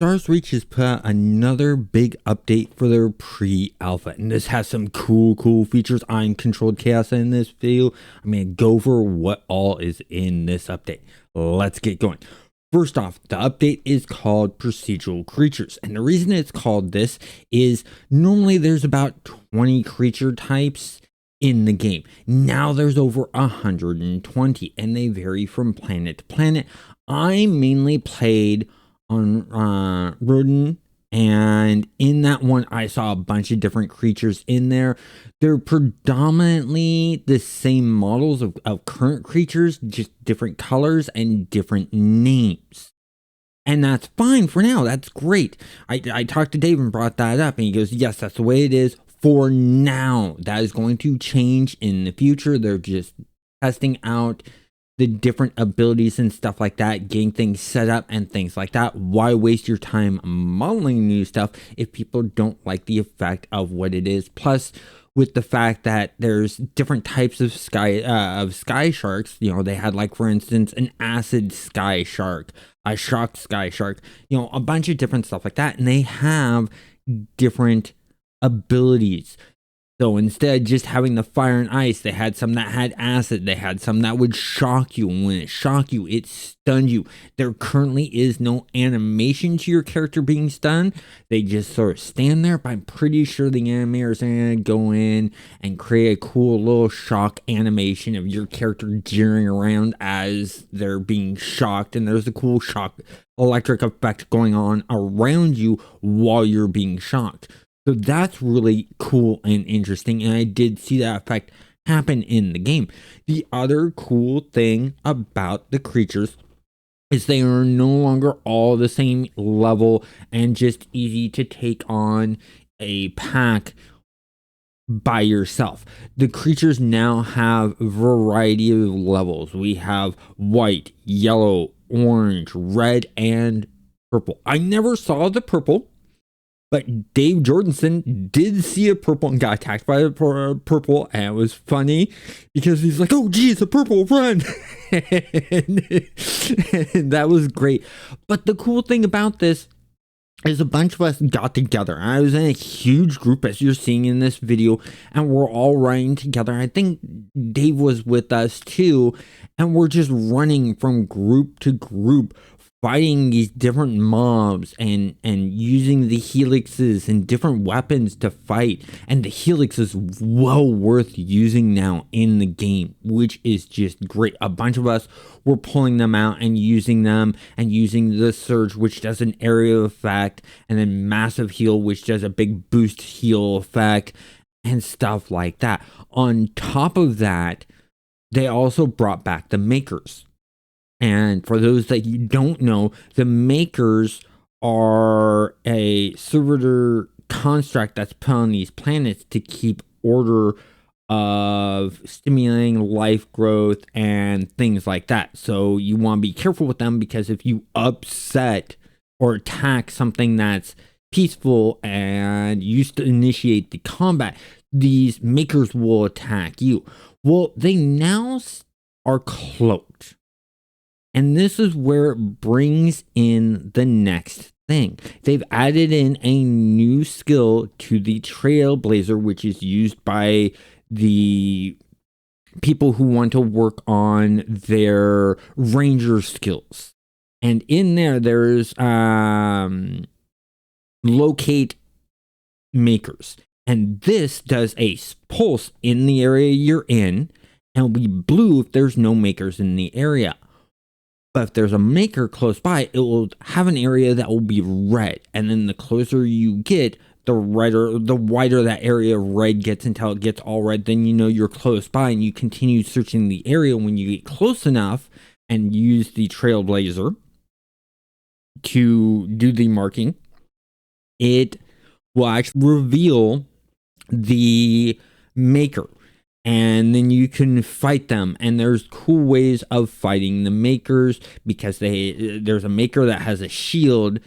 Stars Reach has put out another big update for their pre-alpha, and this has some cool features on Controlled Chaos in this video. I'm going to go over what all is in this update. Let's get going. First off, the update is called Procedural Creatures, and the reason it's called this is normally there's about 20 creature types in the game. Now there's over 120, and they vary from planet to planet. I mainly played on Rodin, and in that one I saw a bunch of different creatures in there. They're predominantly the same models of current creatures, just different colors and different names. And that's fine for now. That's great. I talked to Dave and brought that up, and he goes, yes, that's the way it is for now. That is going to change in the future. They're just testing out the different abilities and stuff like that, getting things set up and things like that. Why waste your time modeling new stuff if people don't like the effect of what it is? Plus, with the fact that there's different types of sky sharks, you know, they had, like, for instance, an acid sky shark, a shock sky shark, you know, a bunch of different stuff like that, and they have different abilities. So instead of just having the fire and ice, they had some that had acid. They had some that would shock you. And when it shocked you, it stunned you. There currently is no animation to your character being stunned. They just sort of stand there. But I'm pretty sure the animators are going to go in and create a cool little shock animation of your character jeering around as they're being shocked. And there's a cool shock electric effect going on around you while you're being shocked. So that's really cool and interesting, and I did see that effect happen in the game. The other cool thing about the creatures is they are no longer all the same level and just easy to take on a pack by yourself. The creatures now have a variety of levels. We have white, yellow, orange, red, and purple. I never saw the purple, but Dave Jordanson did see a purple and got attacked by a purple, and it was funny because he's like, oh geez, a purple, run. and that was great. But the cool thing about this is a bunch of us got together. I was in a huge group, as you're seeing in this video, and we're all running together. I think Dave was with us too, and we're just running from group to group, fighting these different mobs and using the helixes and different weapons to fight. And the helix is well worth using now in the game, which is just great. A bunch of us were pulling them out and using them, and using the surge, which does an area effect, and then massive heal, which does a big boost heal effect and stuff like that. On top of that, they also brought back the makers. And for those that you don't know, the makers are a servitor construct that's put on these planets to keep order of stimulating life growth and things like that. So you want to be careful with them, because if you upset or attack something that's peaceful and used to initiate the combat, these makers will attack you. Well, they now are cloaked. And this is where it brings in the next thing. They've added in a new skill to the Trailblazer, which is used by the people who want to work on their ranger skills. And in there's locate makers. And this does a pulse in the area you're in, and will be blue if there's no makers in the area. But if there's a maker close by, it will have an area that will be red. And then the closer you get, the wider that area of red gets until it gets all red. Then you know you're close by, and you continue searching the area. When you get close enough and use the Trailblazer to do the marking, it will actually reveal the maker. And then you can fight them, and there's cool ways of fighting the makers, because there's a maker that has a shield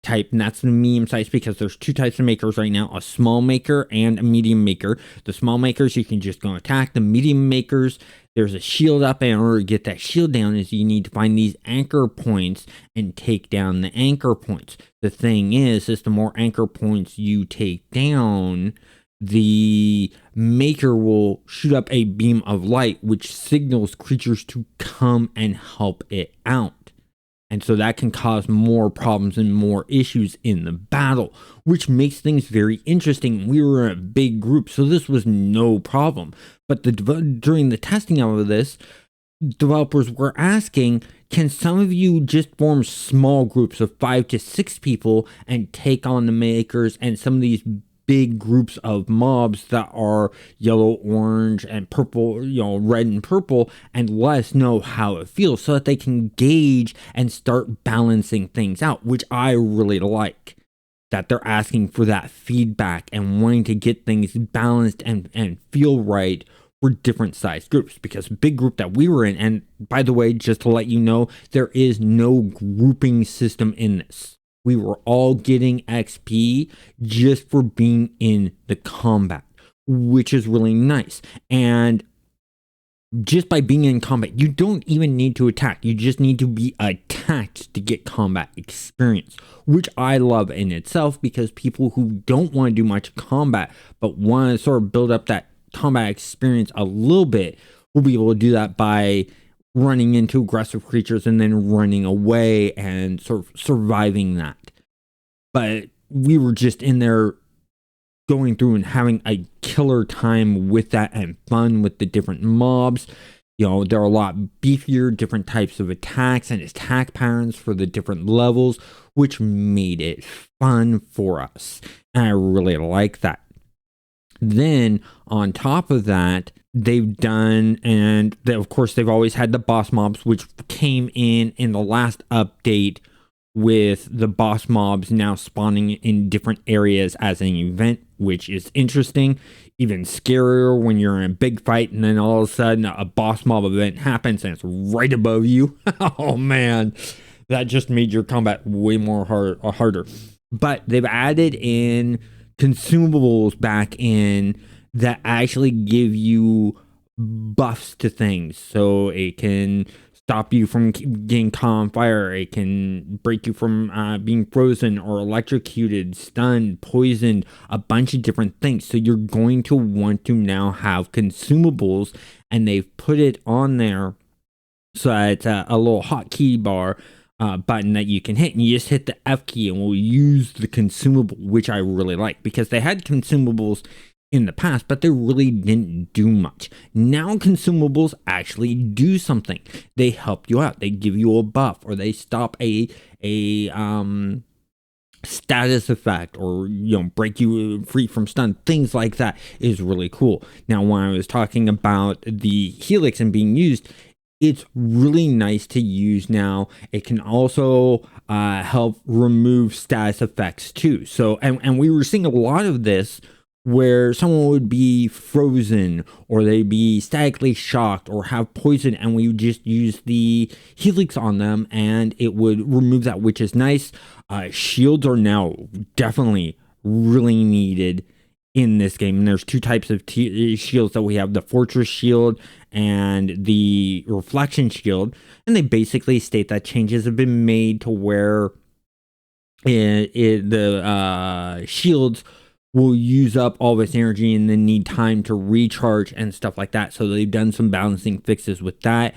type, and that's the medium size, because there's two types of makers right now, a small maker and a medium maker. The small makers, you can just go attack. The medium makers, there's a shield up, and in order to get that shield down is you need to find these anchor points and take down the anchor points. The thing is the more anchor points you take down, the maker will shoot up a beam of light which signals creatures to come and help it out. And so that can cause more problems and more issues in the battle, which makes things very interesting. We were a big group, so this was no problem. But during the testing of this, developers were asking, can some of you just form small groups of 5 to 6 people and take on the makers and some of these big groups of mobs that are yellow, orange, and purple, red and purple, and let us know how it feels so that they can gauge and start balancing things out, which I really like. That they're asking for that feedback and wanting to get things balanced and feel right for different sized groups, because big group that we were in, and by the way, just to let you know, there is no grouping system in this. We were all getting XP just for being in the combat, which is really nice. And just by being in combat, you don't even need to attack. You just need to be attacked to get combat experience, which I love in itself, because people who don't want to do much combat but want to sort of build up that combat experience a little bit will be able to do that by running into aggressive creatures and then running away and sort of surviving that. But we were just in there going through and having a killer time with that and fun with the different mobs. They're a lot beefier, different types of attacks and attack patterns for the different levels, which made it fun for us. And I really like that. Then on top of that, they've done, and of course they've always had the boss mobs, which came in the last update, with the boss mobs now spawning in different areas as an event, which is interesting. Even scarier when you're in a big fight and then all of a sudden a boss mob event happens and it's right above you. Oh man, that just made your combat way more harder. But they've added in consumables back in that actually give you buffs to things, so it can stop you from getting caught on fire, it can break you from being frozen or electrocuted, stunned, poisoned, a bunch of different things. So you're going to want to now have consumables, and they've put it on there so that it's a little hotkey bar button that you can hit, and you just hit the F key and we'll use the consumable, which I really like, because they had consumables in the past, but they really didn't do much. Now consumables actually do something. They help you out. They give you a buff, or they stop a status effect, or break you free from stun. Things like that is really cool. Now, when I was talking about the Helix and being used, it's really nice to use now. It can also help remove status effects too. So, and we were seeing a lot of this where someone would be frozen, or they'd be statically shocked, or have poison, and we would just use the Helix on them and it would remove that, which is nice. Shields are now definitely really needed in this game, and there's two types of shields that we have: the Fortress Shield and the Reflection Shield. And they basically state that changes have been made to where the shields will use up all this energy and then need time to recharge and stuff like that. So they've done some balancing fixes with that.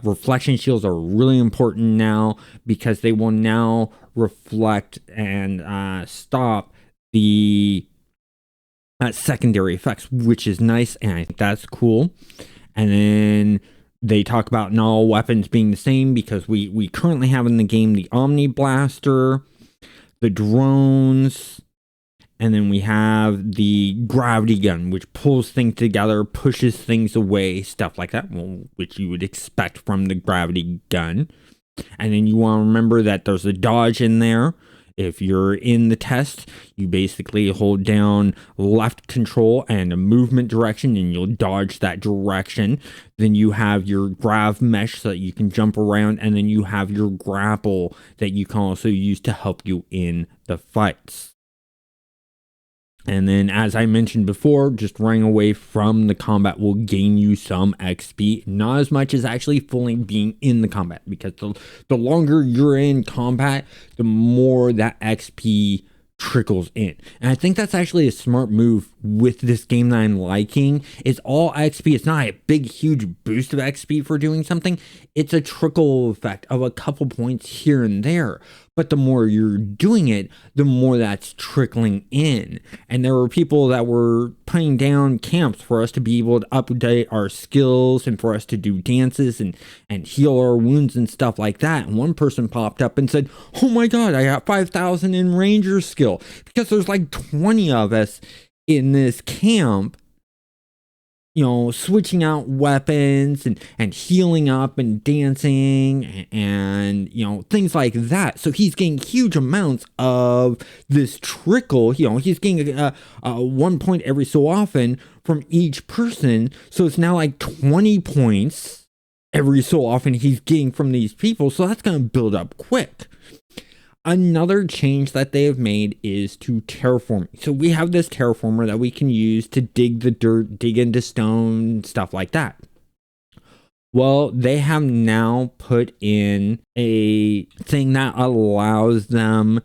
Reflection shields are really important now, because they will now reflect and stop the secondary effects, which is nice, and I think that's cool. And then they talk about not all weapons being the same, because we currently have in the game the Omni Blaster, the drones, and then we have the gravity gun, which pulls things together, pushes things away, stuff like that, which you would expect from the gravity gun. And then you want to remember that there's a dodge in there. If you're in the test, you basically hold down left control and a movement direction, and you'll dodge that direction. Then you have your grav mesh so that you can jump around, and then you have your grapple that you can also use to help you in the fights. And then, as I mentioned before, just running away from the combat will gain you some XP. Not as much as actually fully being in the combat, because the longer you're in combat, the more that XP trickles in. And I think that's actually a smart move with this game that I'm liking. It's all XP. It's not a big, huge boost of XP for doing something. It's a trickle effect of a couple points here and there. But the more you're doing it, the more that's trickling in. And there were people that were putting down camps for us to be able to update our skills and for us to do dances and heal our wounds and stuff like that. And one person popped up and said, "Oh my God, I got 5,000 in ranger skill," because there's like 20 of us in this camp, switching out weapons and healing up and dancing and, things like that. So he's getting huge amounts of this trickle. He's getting 1 point every so often from each person. So it's now like 20 points every so often he's getting from these people. So that's going to build up quick. Another change that they have made is to terraforming. So we have this terraformer that we can use to dig the dirt, dig into stone, stuff like that. Well, they have now put in a thing that allows them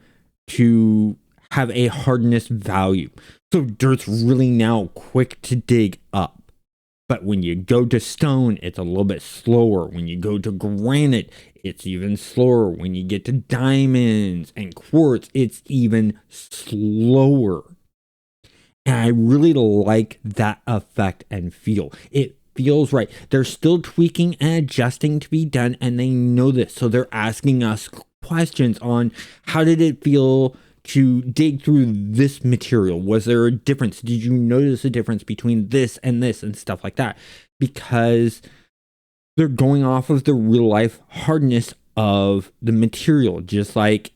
to have a hardness value. So dirt's really now quick to dig up. But when you go to stone, it's a little bit slower. When you go to granite, it's even slower. When you get to diamonds and quartz, it's even slower. And I really like that effect and feel. It feels right. They're still tweaking and adjusting to be done, and they know this. So they're asking us questions on how did it feel to dig through this material? Was there a difference? Did you notice a difference between this and stuff like that? Because they're going off of the real life hardness of the material, just like,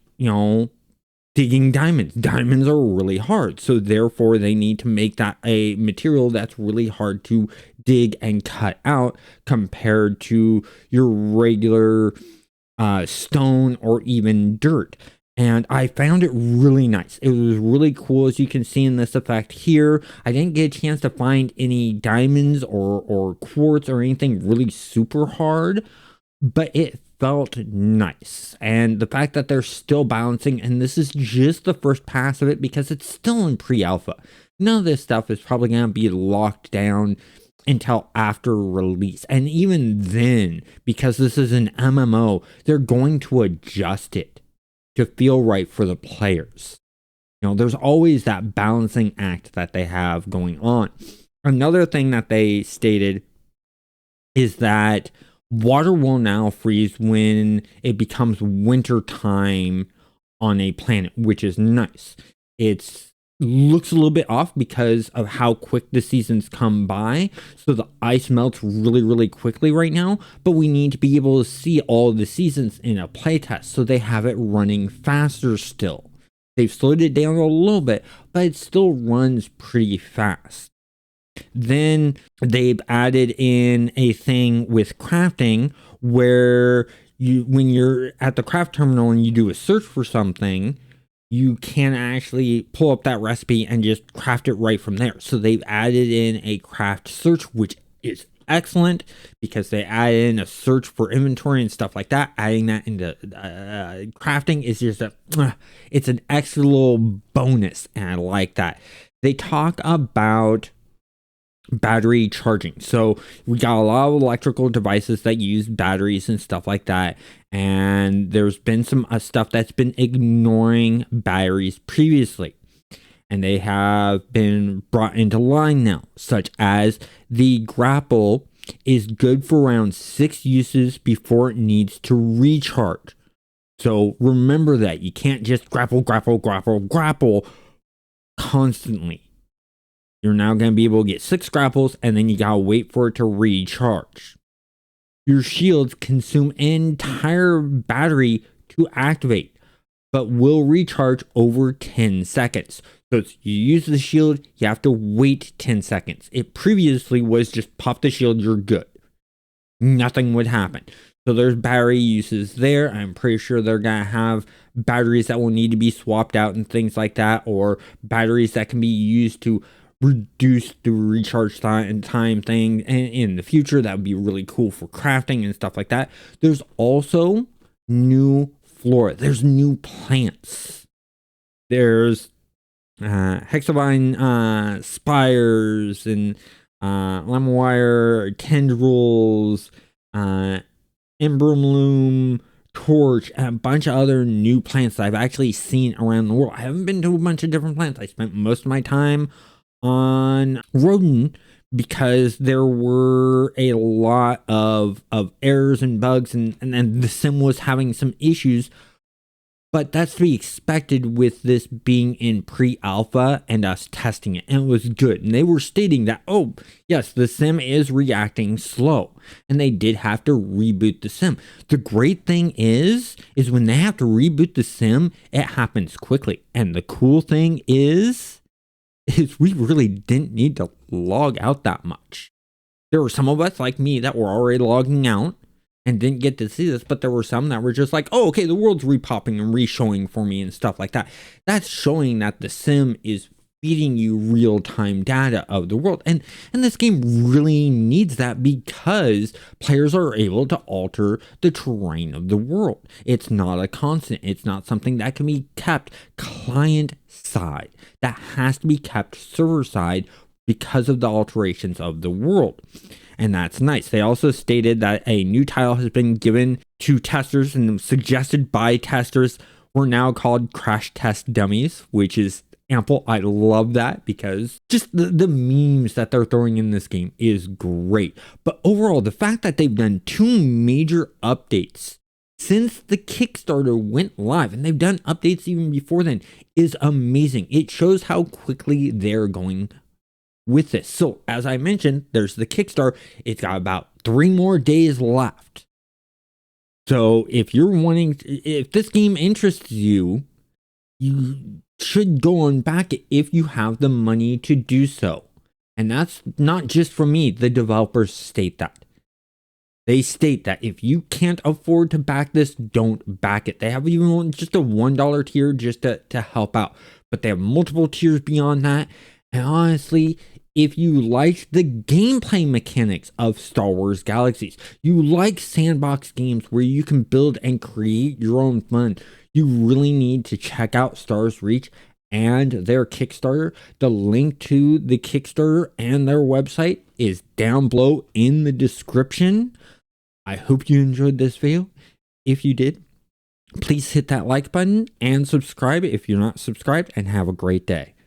digging diamonds. Diamonds are really hard. So therefore they need to make that a material that's really hard to dig and cut out compared to your regular stone or even dirt. And I found it really nice. It was really cool, as you can see in this effect here. I didn't get a chance to find any diamonds or quartz or anything really super hard, but it felt nice. And the fact that they're still balancing, and this is just the first pass of it because it's still in pre-alpha. None of this stuff is probably going to be locked down until after release. And even then, because this is an MMO, they're going to adjust it to feel right for the players. There's always that balancing act that they have going on. Another thing that they stated is that water will now freeze when it becomes winter time on a planet, which is nice. It looks a little bit off because of how quick the seasons come by. So the ice melts really, really quickly right now, but we need to be able to see all of the seasons in a playtest. So they have it running faster still. They've slowed it down a little bit, but it still runs pretty fast. Then they've added in a thing with crafting where when you're at the craft terminal and you do a search for something, you can actually pull up that recipe and just craft it right from there. So they've added in a craft search, which is excellent because they add in a search for inventory and stuff like that. Adding that into crafting is just it's an extra little bonus, and I like that. They talk about battery charging. So we got a lot of electrical devices that use batteries and stuff like that. And there's been some stuff that's been ignoring batteries previously. And they have been brought into line now, such as the grapple is good for around 6 uses before it needs to recharge. So remember that you can't just grapple constantly. You're now going to be able to get 6 grapples, and then you gotta wait for it to recharge. Your shields consume an entire battery to activate, but will recharge over 10 seconds. So you use the shield, you have to wait 10 seconds. It previously was just pop the shield, you're good. Nothing would happen. So there's battery uses there. I'm pretty sure they're going to have batteries that will need to be swapped out and things like that, or batteries that can be used to reduce the recharge time thing in the future. That would be really cool for crafting and stuff like that. There's also new flora. There's new plants. There's hexavine spires and lemon wire tendrils, Emberloom, torch, and a bunch of other new plants that I've actually seen around the world. I haven't been to a bunch of different plants. I spent most of my time on Rodent because there were a lot of errors and bugs, and the sim was having some issues. But that's to be expected with this being in pre-alpha and us testing it. And it was good. And they were stating that, oh, yes, the sim is reacting slow. And they did have to reboot the sim. The great thing is when they have to reboot the sim, it happens quickly. And the cool thing is we really didn't need to log out that much. There were some of us like me that were already logging out and didn't get to see this, but there were some that were just like, oh, okay, the world's repopping and re-showing for me and stuff like that. That's showing that the sim is feeding you real-time data of the world. And this game really needs that because players are able to alter the terrain of the world. It's not a constant. It's not something that can be kept client-side. That has to be kept server-side because of the alterations of the world. And that's nice. They also stated that a new title has been given to testers and suggested by testers. We're now called crash test dummies, which is ample. I love that because just the memes that they're throwing in this game is great. But overall, the fact that they've done 2 major updates since the Kickstarter went live, and they've done updates even before then, is amazing. It shows how quickly they're going with this. So as I mentioned, there's the Kickstarter. It's got about 3 more days left. So if this game interests you, you should go and back it if you have the money to do so. And that's not just from me. The developers state that. They state that if you can't afford to back this, don't back it. They have even just a $1 tier just to help out. But they have multiple tiers beyond that. And honestly, if you like the gameplay mechanics of Star Wars Galaxies, you like sandbox games where you can build and create your own fun, you really need to check out Stars Reach and their Kickstarter. The link to the Kickstarter and their website is down below in the description. I hope you enjoyed this video. If you did, please hit that like button and subscribe if you're not subscribed, and have a great day.